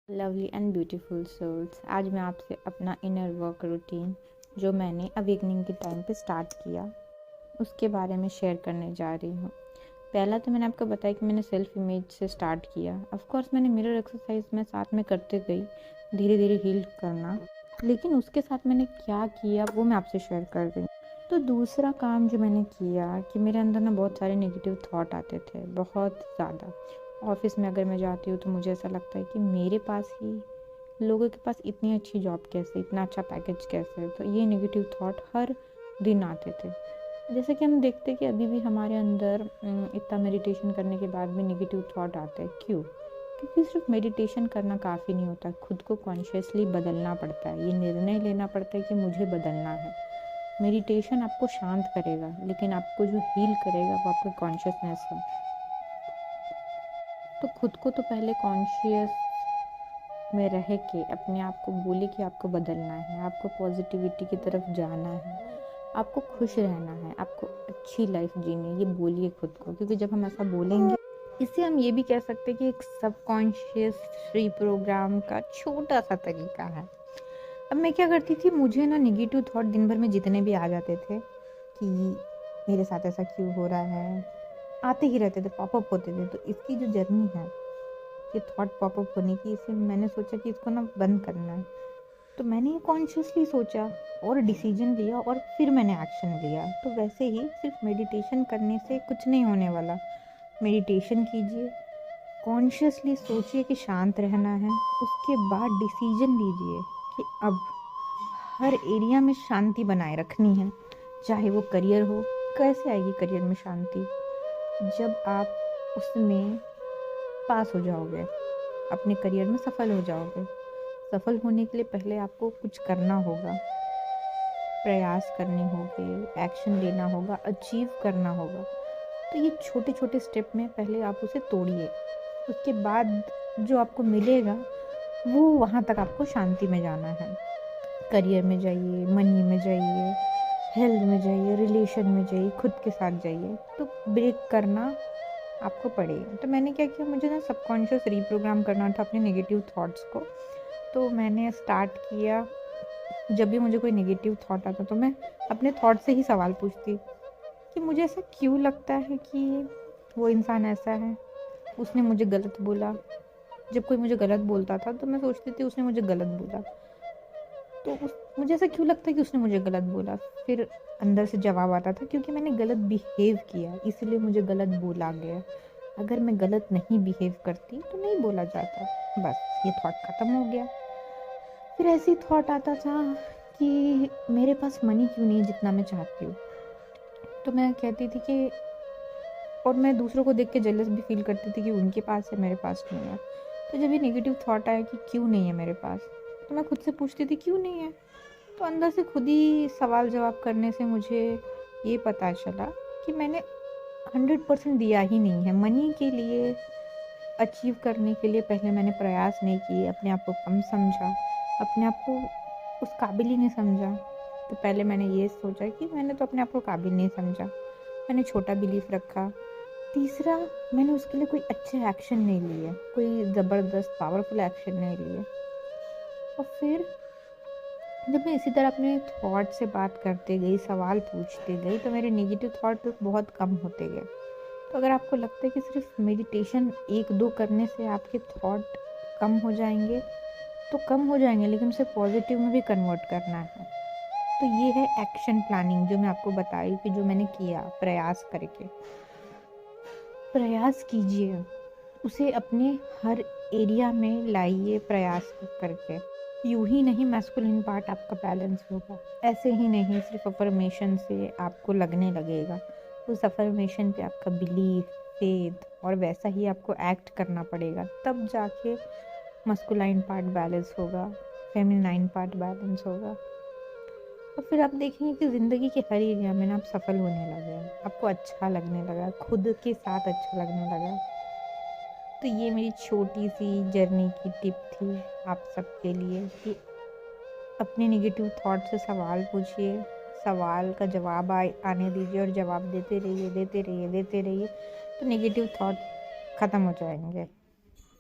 Lovely and beautiful souls, आज मैं आपसे अपना इनर वर्क रूटीन जो मैंने अवेकनिंग के टाइम पे स्टार्ट किया उसके बारे में शेयर करने जा रही हूँ। पहला तो मैंने आपको बताया कि मैंने सेल्फ इमेज से स्टार्ट किया। ऑफ कोर्स मैंने मिरर एक्सरसाइज में साथ में करते गई, धीरे धीरे हील करना, लेकिन उसके साथ मैंने क्या किया वो मैं आपसे शेयर कर रही हूँ। तो दूसरा काम जो मैंने किया कि मेरे अंदर ना बहुत सारे नेगेटिव थॉट आते थे, बहुत ज़्यादा। ऑफिस में अगर मैं जाती हूँ तो मुझे ऐसा लगता है कि मेरे पास ही लोगों के पास इतनी अच्छी जॉब कैसे, इतना अच्छा पैकेज कैसे। तो ये नेगेटिव थॉट हर दिन आते थे। जैसे कि हम देखते कि अभी भी हमारे अंदर इतना मेडिटेशन करने के बाद भी नेगेटिव थॉट आते हैं। क्यों? क्योंकि सिर्फ मेडिटेशन करना काफ़ी नहीं होता, खुद को कॉन्शियसली बदलना पड़ता है। ये निर्णय लेना पड़ता है कि मुझे बदलना है। मेडिटेशन आपको शांत करेगा, लेकिन आपको जो हील करेगा वो आपका कॉन्शियसनेस है। तो खुद को तो पहले कॉन्शियस में रह के अपने आप को बोले कि आपको बदलना है, आपको पॉजिटिविटी की तरफ जाना है, आपको खुश रहना है, आपको अच्छी लाइफ जीनी है। ये बोलिए खुद को, क्योंकि जब हम ऐसा बोलेंगे, इससे हम ये भी कह सकते हैं कि एक सबकॉन्शियस रिप्रोग्राम का छोटा सा तरीका है। अब मैं क्या करती थी, मुझे ना नेगेटिव थॉट दिन भर में जितने भी आ जाते थे कि मेरे साथ ऐसा क्यों हो रहा है, आते ही रहते थे, पॉपअप होते थे। तो इसकी जो जर्नी है, ये थॉट पॉपअप होने की, इसे मैंने सोचा कि इसको ना बंद करना है। तो मैंने ये कॉन्शियसली सोचा और डिसीजन लिया और फिर मैंने एक्शन लिया। तो वैसे ही सिर्फ मेडिटेशन करने से कुछ नहीं होने वाला। मेडिटेशन कीजिए, कॉन्शियसली सोचिए कि शांत रहना है, उसके बाद डिसीजन लीजिए कि अब हर एरिया में शांति बनाए रखनी है। चाहे वो करियर हो, कैसे आएगी करियर में शांति? जब आप उसमें पास हो जाओगे, अपने करियर में सफल हो जाओगे। सफल होने के लिए पहले आपको कुछ करना होगा, प्रयास करने होंगे, एक्शन लेना होगा, अचीव करना होगा। तो ये छोटे छोटे स्टेप में पहले आप उसे तोड़िए, उसके बाद जो आपको मिलेगा वो वहाँ तक आपको शांति में जाना है। करियर में जाइए, मनी में जाइए, हेल्थ में जाइए, रिलेशन में जाइए, खुद के साथ जाइए। तो ब्रेक करना आपको पड़ेगा। तो मैंने क्या किया, मुझे ना सबकॉन्शियस रिप्रोग्राम करना था अपने नेगेटिव थॉट्स को। तो मैंने स्टार्ट किया, जब भी मुझे कोई नेगेटिव थॉट आता तो मैं अपने थॉट से ही सवाल पूछती कि मुझे ऐसा क्यों लगता है कि वो इंसान ऐसा है, उसने मुझे गलत बोला। जब कोई मुझे गलत बोलता था तो मैं सोचती थी उसने मुझे गलत बोला, तो मुझे ऐसा क्यों लगता है कि उसने मुझे गलत बोला। फिर अंदर से जवाब आता था क्योंकि मैंने गलत बिहेव किया, इसलिए मुझे गलत बोला गया। अगर मैं गलत नहीं बिहेव करती तो नहीं बोला जाता। बस ये थॉट ख़त्म हो गया। फिर ऐसे ही थॉट आता था कि मेरे पास मनी क्यों नहीं जितना मैं चाहती हूँ। तो मैं कहती थी कि, और मैं दूसरों को देख के जेलस भी फील करती थी कि उनके पास है, मेरे पास नहीं है। तो जब ये नेगेटिव थॉट आया कि क्यों नहीं है मेरे पास, तो मैं खुद से पूछती थी क्यों नहीं है। तो अंदर से खुद ही सवाल जवाब करने से मुझे ये पता चला कि मैंने 100% दिया ही नहीं है। मनी के लिए, अचीव करने के लिए पहले मैंने प्रयास नहीं किए, अपने आप को कम समझा, अपने आप को उस काबिल ही नहीं समझा। तो पहले मैंने ये सोचा कि मैंने तो अपने आप को काबिल नहीं समझा, मैंने छोटा बिलीफ रखा। तीसरा, मैंने उसके लिए कोई अच्छे एक्शन नहीं लिए, कोई ज़बरदस्त पावरफुल एक्शन नहीं लिए। और फिर जब मैं इसी तरह अपने थॉट से बात करते गई, सवाल पूछते गई, तो मेरे नेगेटिव थॉट बहुत कम होते गए। तो अगर आपको लगता है कि सिर्फ मेडिटेशन 1-2 करने से आपके थॉट कम हो जाएंगे, तो कम हो जाएंगे, लेकिन उसे पॉजिटिव में भी कन्वर्ट करना है। तो ये है एक्शन प्लानिंग जो मैं आपको बताई कि जो मैंने किया प्रयास करके। प्रयास कीजिए, उसे अपने हर एरिया में लाइए प्रयास करके। यूं ही नहीं मैस्कुलिन पार्ट आपका बैलेंस होगा, ऐसे ही नहीं सिर्फ अफर्मेशन से आपको लगने लगेगा। उस अफर्मेशन पे आपका बिलीफ, फेथ, और वैसा ही आपको एक्ट करना पड़ेगा, तब जाके मस्कुलाइन पार्ट बैलेंस होगा, फेमिनाइन पार्ट बैलेंस होगा। और फिर आप देखेंगे कि ज़िंदगी के हर एरिया में ना आप सफल होने लगे हैं, आपको अच्छा लगने लगा, खुद के साथ अच्छा लगने लगा। तो ये मेरी छोटी सी जर्नी की टिप थी आप सबके लिए कि अपने नेगेटिव थॉट से सवाल पूछिए, सवाल का जवाब आने दीजिए और जवाब देते रहिए, देते रहिए, देते रहिए। तो नेगेटिव थॉट ख़त्म हो जाएंगे।